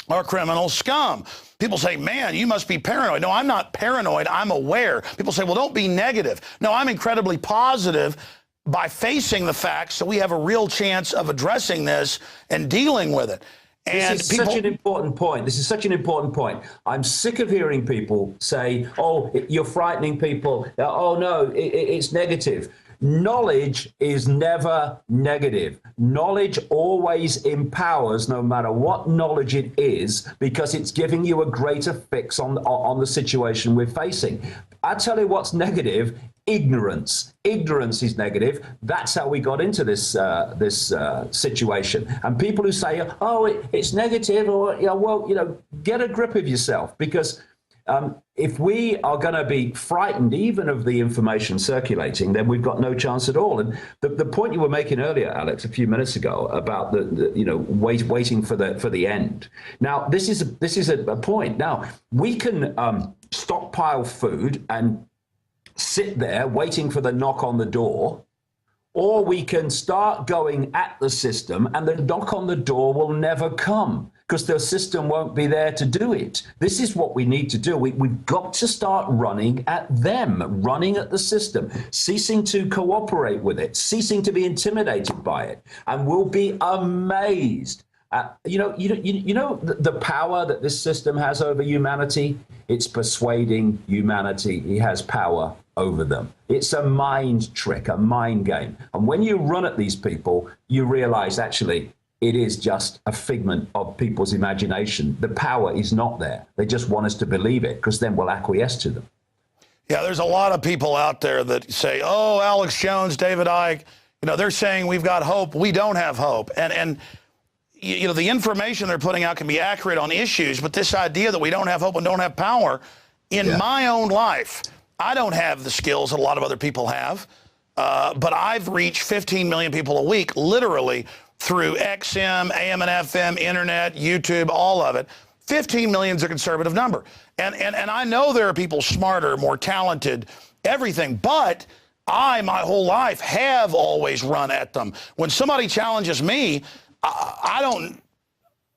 are criminal scum." People say, "Man, you must be paranoid." No, I'm not paranoid. I'm aware. People say, "Well, don't be negative." No, I'm incredibly positive by facing the facts, so we have a real chance of addressing this and dealing with it. And this is such an important point. This is such an important point. I'm sick of hearing people say, "Oh, you're frightening people. Oh, no, it's negative." Knowledge is never negative. Knowledge always empowers, no matter what knowledge it is, because it's giving you a greater fix on the situation we're facing. I tell you what's negative: ignorance. Ignorance is negative. That's how we got into this situation. And people who say, "Oh, it's negative," or get a grip of yourself, because if we are going to be frightened even of the information circulating, then we've got no chance at all. And the point you were making earlier, Alex, a few minutes ago about waiting for the end. Now, this is a point. Now, we can stockpile food and sit there waiting for the knock on the door, or we can start going at the system, and the knock on the door will never come because the system won't be there to do it. This is what we need to do. We've got to start running at them, running at the system, ceasing to cooperate with it, ceasing to be intimidated by it. And we'll be amazed The power that this system has over humanity. It's persuading humanity. He has power over them. It's a mind trick, a mind game. And when you run at these people, you realize actually it is just a figment of people's imagination. The power is not there. They just want us to believe it because then we'll acquiesce to them. Yeah, there's a lot of people out there that say, oh, Alex Jones, David Icke, they're saying we've got hope. We don't have hope. And the information they're putting out can be accurate on issues, but this idea that we don't have hope and don't have power, in my own life, I don't have the skills that a lot of other people have, but I've reached 15 million people a week, literally, through XM, AM and FM, internet, YouTube, all of it. 15 million is a conservative number. And I know there are people smarter, more talented, everything, but I, my whole life, have always run at them. When somebody challenges me, I don't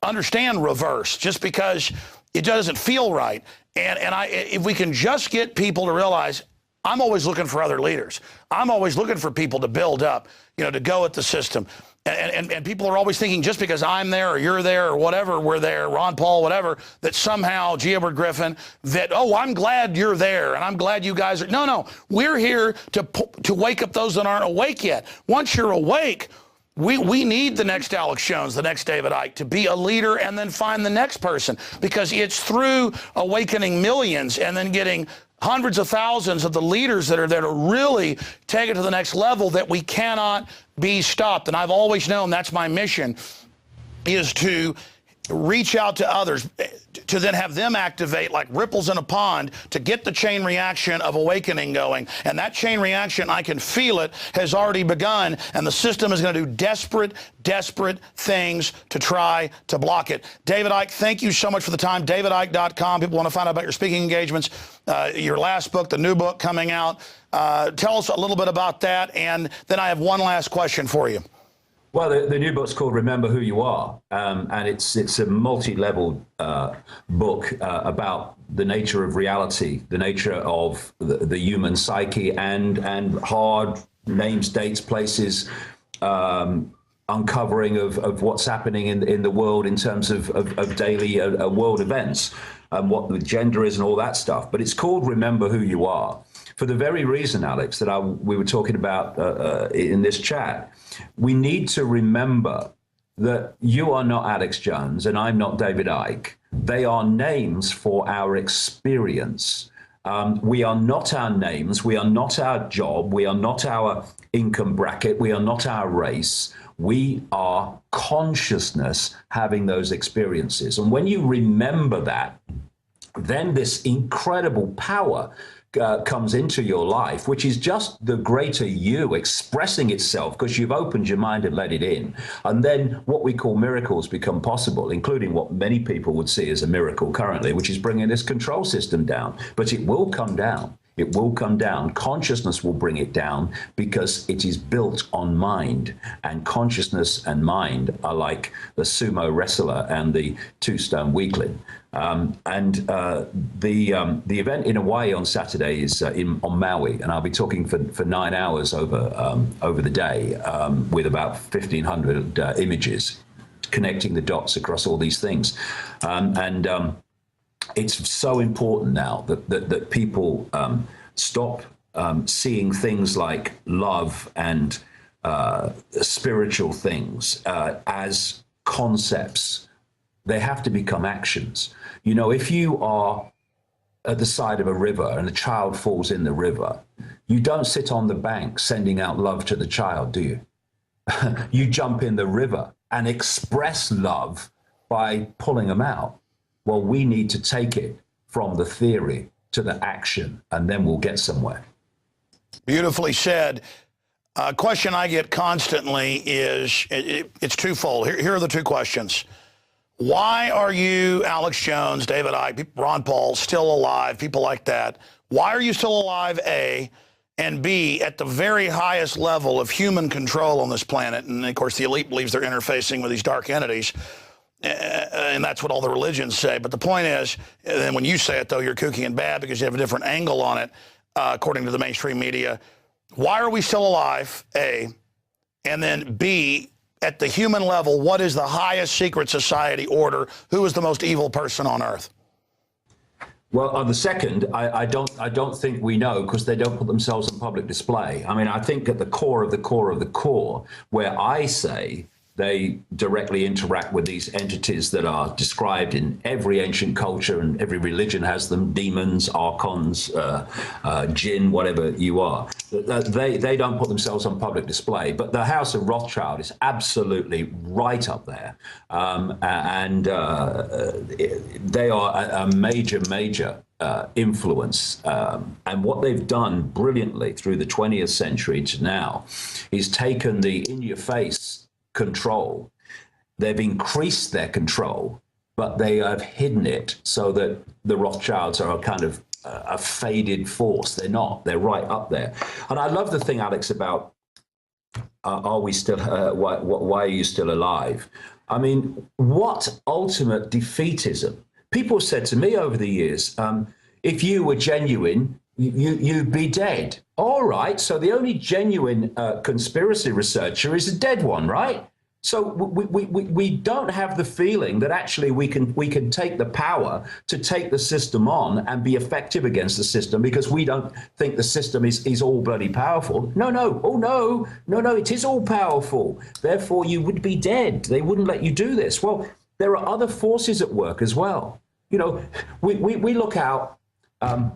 understand reverse just because it doesn't feel right. And if we can just get people to realize, I'm always looking for other leaders. I'm always looking for people to build up, to go at the system. And people are always thinking just because I'm there or you're there or whatever, we're there, Ron Paul, whatever, that somehow, G. Edward Griffin, that, oh, I'm glad you're there and I'm glad you guys are. No, we're here to wake up those that aren't awake yet. Once you're awake, we need the next Alex Jones, the next David Icke, to be a leader and then find the next person, because it's through awakening millions and then getting hundreds of thousands of the leaders that are there to really take it to the next level that we cannot be stopped. And I've always known that's my mission, is to reach out to others, to then have them activate like ripples in a pond to get the chain reaction of awakening going. And that chain reaction, I can feel it, has already begun, and the system is going to do desperate things to try to block it. David Icke, thank you so much for the time. DavidIcke.com. People want to find out about your speaking engagements, your last book, the new book coming out. Tell us a little bit about that, and then I have one last question for you. Well, the new book's called Remember Who You Are, and it's a multi-level book about the nature of reality, the nature of the human psyche, and hard names, dates, places, uncovering of what's happening in the world in terms of daily world events, and what the gender is and all that stuff. But it's called Remember Who You Are for the very reason, Alex, that we were talking about in this chat. We need to remember that you are not Alex Jones and I'm not David Icke. They are names for our experience. We are not our names. We are not our job. We are not our income bracket. We are not our race. We are consciousness having those experiences. And when you remember that, then this incredible power comes into your life, which is just the greater you expressing itself because you've opened your mind and let it in. And then what we call miracles become possible, including what many people would see as a miracle currently, which is bringing this control system down. But it will come down. It will come down. Consciousness will bring it down because it is built on mind. And consciousness and mind are like the sumo wrestler and the two-stone weakling. The event in Hawaii on Saturday is on Maui, and I'll be talking for 9 hours over the day with about 1,500 images, connecting the dots across all these things. It's so important now that people stop seeing things like love and spiritual things as concepts. They have to become actions. If you are at the side of a river and a child falls in the river, you don't sit on the bank sending out love to the child, do you? You jump in the river and express love by pulling them out. Well, we need to take it from the theory to the action, and then we'll get somewhere. Beautifully said. A question I get constantly is, it's twofold. Here are the two questions. Why are you, Alex Jones, David Icke, Ron Paul, still alive, people like that? Why are you still alive, A? And B, at the very highest level of human control on this planet? And, of course, the elite believes they're interfacing with these dark entities. And that's what all the religions say. But the point is, and when you say it, though, you're kooky and bad because you have a different angle on it, according to the mainstream media. Why are we still alive, A? And then B, at the human level, what is the highest secret society order? Who is the most evil person on earth? Well, on the second, I don't think we know, because they don't put themselves on public display. I mean, I think at the core of the core of the core, where I say they directly interact with these entities that are described in every ancient culture, and every religion has them: demons, archons, jinn, whatever you are. They don't put themselves on public display, but the House of Rothschild is absolutely right up there, and they are a major influence, and what they've done brilliantly through the 20th century to now is taken the in-your-face control. They've increased their control, but they have hidden it so that the Rothschilds are a kind of a faded force. They're not. They're right up there. And I love the thing, Alex, about are we still? Why are you still alive? I mean, what ultimate defeatism? People said to me over the years, if you were genuine, you'd be dead. All right, so the only genuine conspiracy researcher is a dead one, right? So we don't have the feeling that actually we can take the power to take the system on and be effective against the system, because we don't think the system is all bloody powerful. No, it is all powerful. Therefore, you would be dead. They wouldn't let you do this. Well, there are other forces at work as well. You know, we look out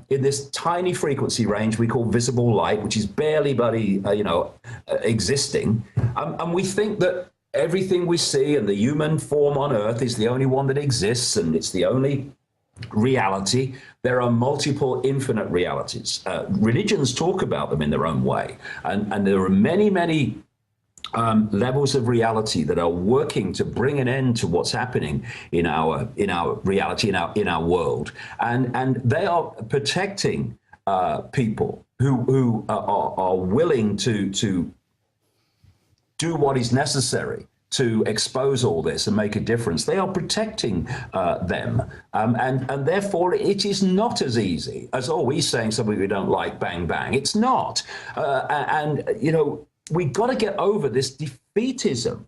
in this tiny frequency range we call visible light, which is barely bloody, existing. And we think that everything we see and the human form on Earth is the only one that exists, and it's the only reality. There are multiple infinite realities. Religions talk about them in their own way. And there are many levels of reality that are working to bring an end to what's happening in our reality, in our world, and they are protecting people who are willing to do what is necessary to expose all this and make a difference. They are protecting them, and therefore it is not as easy as, oh, he's saying something we don't like, bang bang. It's not, and you know, we got to get over this defeatism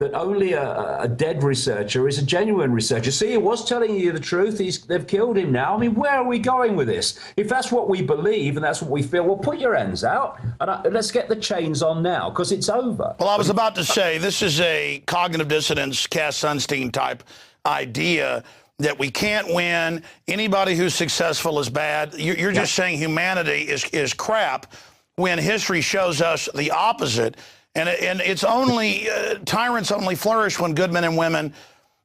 that only a dead researcher is a genuine researcher. See, he was telling you the truth. They've killed him now. I mean, where are we going with this? If that's what we believe and that's what we feel, well, put your hands out and let's get the chains on now, because it's over. Well, I was about to say, this is a cognitive dissonance, Cass Sunstein type idea that we can't win. Anybody who's successful is bad. You're just saying humanity is crap, when history shows us the opposite. And it's only, tyrants only flourish when good men and women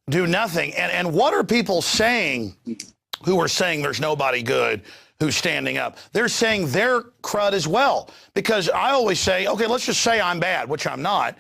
do nothing. And what are people saying who are saying there's nobody good who's standing up? They're saying their crud as well. Because I always say, okay, let's just say I'm bad, which I'm not.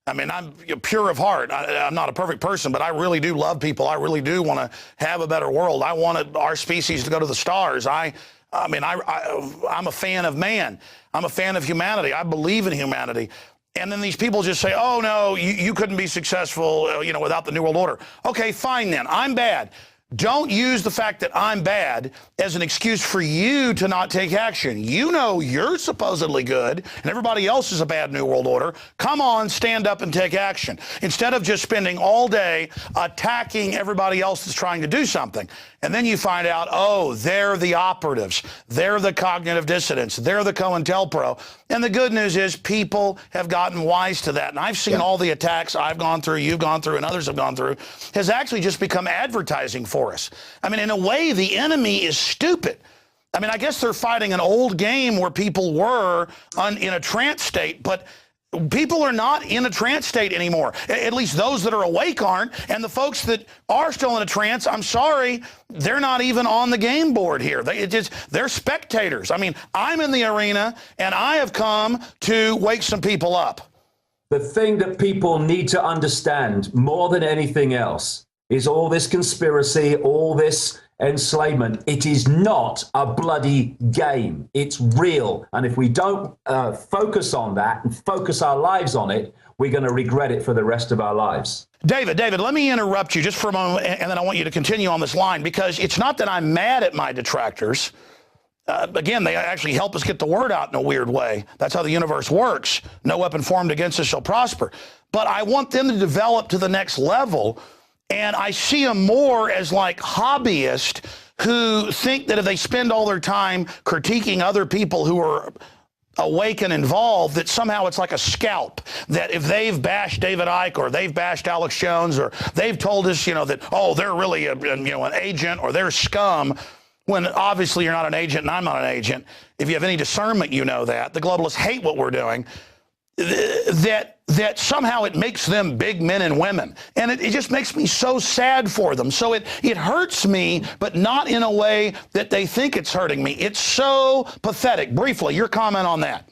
I mean, I'm pure of heart. I'm not a perfect person, but I really do love people. I really do want to have a better world. I wanted our species to go to the stars. I'm a fan of man. I'm a fan of humanity. I believe in humanity. And then these people just say, oh, no, you couldn't be successful, without the New World Order. Okay, fine then. I'm bad. Don't use the fact that I'm bad as an excuse for you to not take action. You know you're supposedly good, and everybody else is a bad New World Order. Come on, stand up and take action. Instead of just spending all day attacking everybody else that's trying to do something. And then you find out, oh, they're the operatives. They're the cognitive dissidents. They're the COINTELPRO. And the good news is people have gotten wise to that. And I've seen all the attacks I've gone through, you've gone through, and others have gone through, has actually just become advertising for us. I mean, in a way, the enemy is stupid. I mean, I guess they're fighting an old game where people were in a trance state, but people are not in a trance state anymore. At least those that are awake aren't. And the folks that are still in a trance, I'm sorry, they're not even on the game board here. They're spectators. I mean, I'm in the arena, and I have come to wake some people up. The thing that people need to understand more than anything else is all this conspiracy, all this enslavement. It is not a bloody game. It's real. And if we don't focus on that and focus our lives on it, we're going to regret it for the rest of our lives. David, let me interrupt you just for a moment, and then I want you to continue on this line, because it's not that I'm mad at my detractors. again, they actually help us get the word out in a weird way. That's how the universe works. No weapon formed against us shall prosper. But I want them to develop to the next level, and I see them more as like hobbyists who think that if they spend all their time critiquing other people who are awake and involved, that somehow it's like a scalp, that if they've bashed David Icke or they've bashed Alex Jones or they've told us, that, oh, they're really an agent or they're scum, when obviously you're not an agent and I'm not an agent. If you have any discernment, you know that. The globalists hate what we're doing. That somehow it makes them big men and women. And it just makes me so sad for them. So it hurts me, but not in a way that they think it's hurting me. It's so pathetic. Briefly, your comment on that.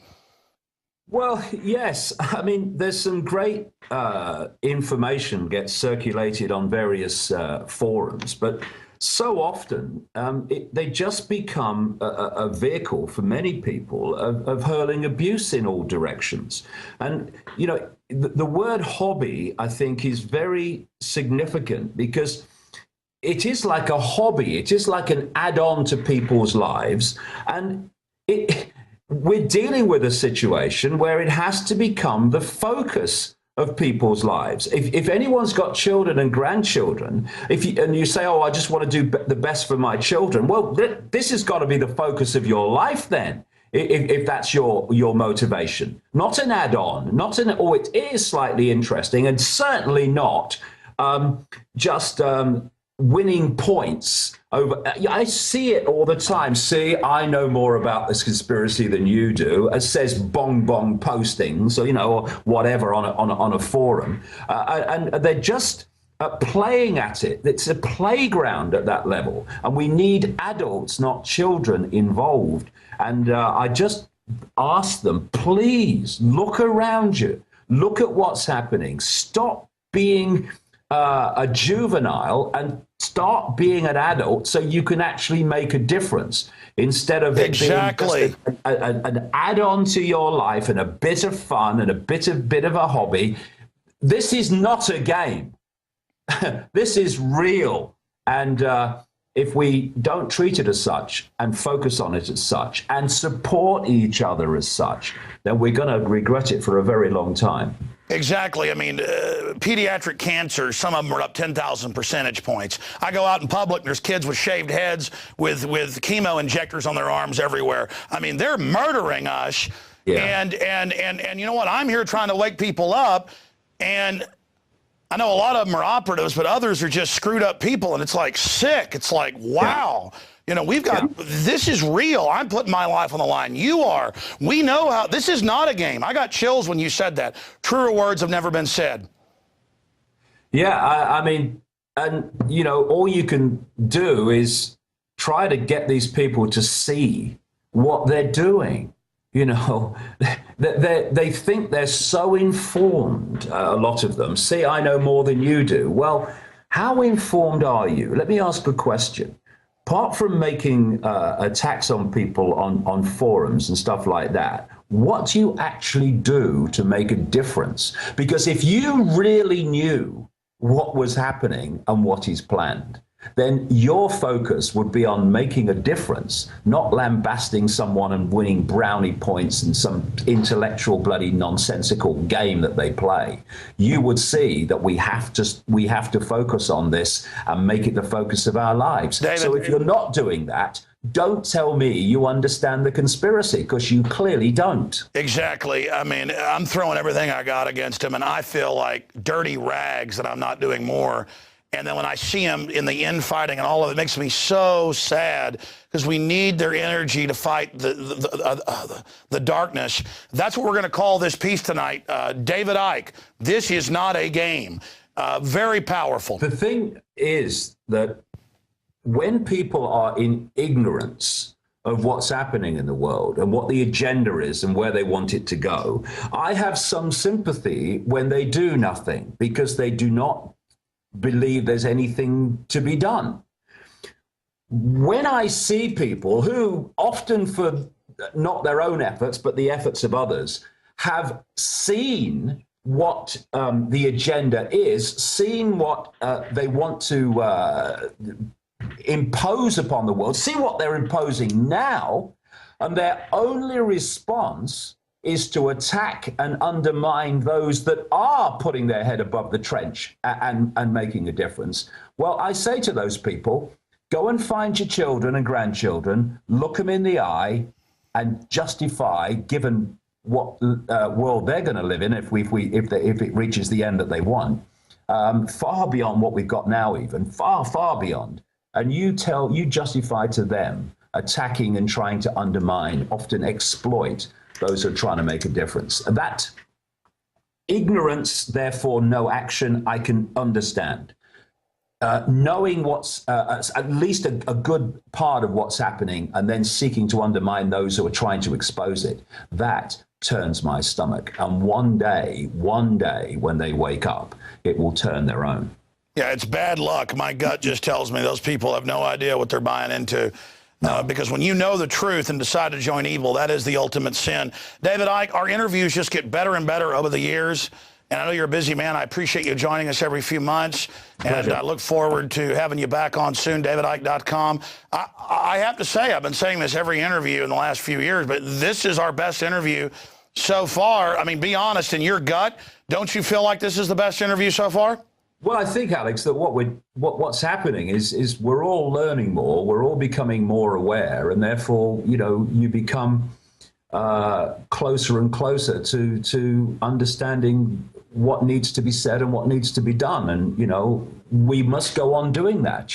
Well, yes. I mean, there's some great information gets circulated on various forums, but so often they just become a vehicle for many people of hurling abuse in all directions. And, the word hobby, I think, is very significant because it is like a hobby. It is like an add-on to people's lives. And we're dealing with a situation where it has to become the focus of people's lives. If anyone's got children and grandchildren, and you say, oh, I just want to do the best for my children, well, this has got to be the focus of your life then, if that's your motivation. Not an add-on, oh, it is slightly interesting, and certainly not just winning points over. I see it all the time. See, I know more about this conspiracy than you do, as says bong bong postings, or whatever on a forum, and they're just playing at it. It's a playground at that level, and we need adults, not children, involved. And I just ask them, please look around you, look at what's happening, stop being a juvenile and start being an adult so you can actually make a difference, instead of it being just an add-on to your life and a bit of fun and a bit of a hobby. This is not a game. This is real. And if we don't treat it as such and focus on it as such and support each other as such, then we're going to regret it for a very long time. Exactly. I mean, pediatric cancer, some of them are up 10,000 percentage points. I go out in public, and there's kids with shaved heads with chemo injectors on their arms everywhere. I mean, they're murdering us. Yeah. And you know what? I'm here trying to wake people up, and I know a lot of them are operatives, but others are just screwed up people, and it's like sick. It's like, wow. Yeah. We've got, this is real. I'm putting my life on the line. You are. We know how, this is not a game. I got chills when you said that. Truer words have never been said. Yeah, I mean, and, all you can do is try to get these people to see what they're doing. They think they're so informed, a lot of them. See, I know more than you do. Well, how informed are you? Let me ask a question. Apart from making attacks on people on forums and stuff like that, what do you actually do to make a difference? Because if you really knew what was happening and what is planned, then your focus would be on making a difference, not lambasting someone and winning brownie points in some intellectual bloody nonsensical game that they play. You would see that we have to focus on this and make it the focus of our lives. David, so if you're not doing that, don't tell me you understand the conspiracy, because you clearly don't. Exactly. I mean, I'm throwing everything I got against him, and I feel like dirty rags that I'm not doing more. And then when I see them in the infighting and all of it, makes me so sad, because we need their energy to fight the darkness. That's what we're going to call this piece tonight. David Icke, this is not a game. Very powerful. The thing is that when people are in ignorance of what's happening in the world and what the agenda is and where they want it to go, I have some sympathy when they do nothing, because they do not believe there's anything to be done. When I see people who, often for not their own efforts but the efforts of others, have seen what the agenda is, seen what they want to impose upon the world. See what they're imposing now, and their only response is to attack and undermine those that are putting their head above the trench and making a difference. Well, I say to those people, go and find your children and grandchildren, look them in the eye, and justify, given what world they're going to live in if it reaches the end that they want, far beyond what we've got now, even far beyond. And you justify to them attacking and trying to undermine, often exploit those who are trying to make a difference. That ignorance, therefore no action, I can understand. Knowing what's at least a good part of what's happening and then seeking to undermine those who are trying to expose it, that turns my stomach. And one day when they wake up, it will turn their own. Yeah, it's bad luck. My gut just tells me those people have no idea what they're buying into. Because when you know the truth and decide to join evil, that is the ultimate sin. David Icke, our interviews just get better and better over the years. And I know you're a busy man. I appreciate you joining us every few months. And I look forward to having you back on soon, davidicke.com. I have to say, I've been saying this every interview in the last few years, but this is our best interview so far. I mean, be honest, in your gut, don't you feel like this is the best interview so far? Well, I think, Alex, that what's happening is we're all learning more, we're all becoming more aware, and therefore, you become closer and closer to understanding what needs to be said and what needs to be done. And, we must go on doing that.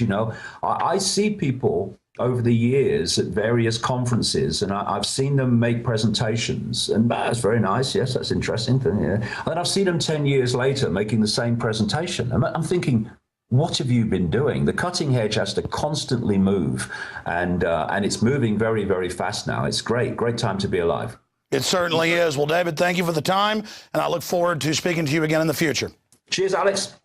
I see people over the years at various conferences, and I've seen them make presentations, and that's very nice. Yes, that's interesting. Yeah. And then I've seen them 10 years later making the same presentation. And I'm thinking, what have you been doing? The cutting edge has to constantly move, and it's moving very, very fast now. It's great time to be alive. It certainly is. Well, David, thank you for the time, and I look forward to speaking to you again in the future. Cheers, Alex.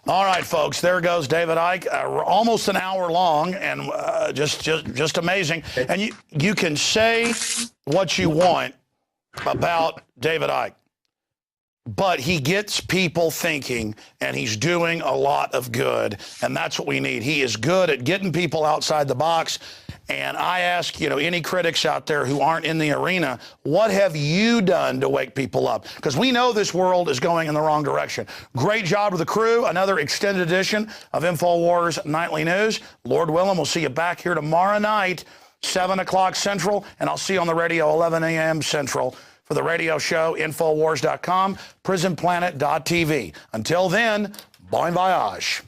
All right, folks, there goes David Icke, almost an hour long, and just amazing. And you can say what you want about David Icke, but he gets people thinking, and he's doing a lot of good, and that's what we need. He is good at getting people outside the box. And I ask, any critics out there who aren't in the arena, what have you done to wake people up? Because we know this world is going in the wrong direction. Great job with the crew. Another extended edition of InfoWars Nightly News. Lord willing, we'll see you back here tomorrow night, 7 o'clock Central, and I'll see you on the radio 11 a.m. Central for the radio show, Infowars.com, prisonplanet.tv. Until then, bon voyage.